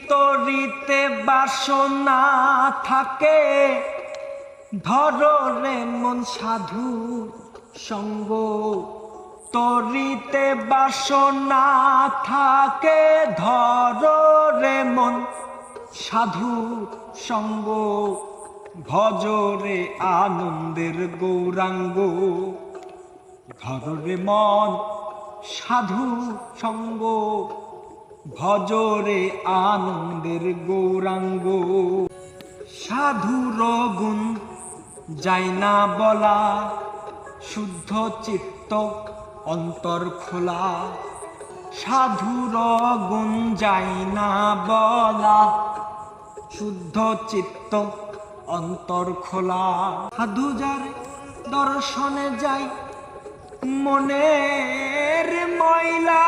তরিতে বাসনা থাকে, ধরো রে মন সাধু সঙ্গ। তরিতে বাসনা থাকে, ধরো রে মন সাধু সঙ্গ। ভজরে আনন্দের গৌরাঙ্গ, ধরো রে মন সাধু সঙ্গ। ভজরে আনন্দের গৌরাঙ্গ। সাধুর গুণ যায় না বলা, শুদ্ধ চিত্ত অন্তর খোলা। সাধুর গুণ যায় না বলা, শুদ্ধ চিত্ত অন্তর খোলা। সাধু যার দর্শনে যাই মনের ময়লা।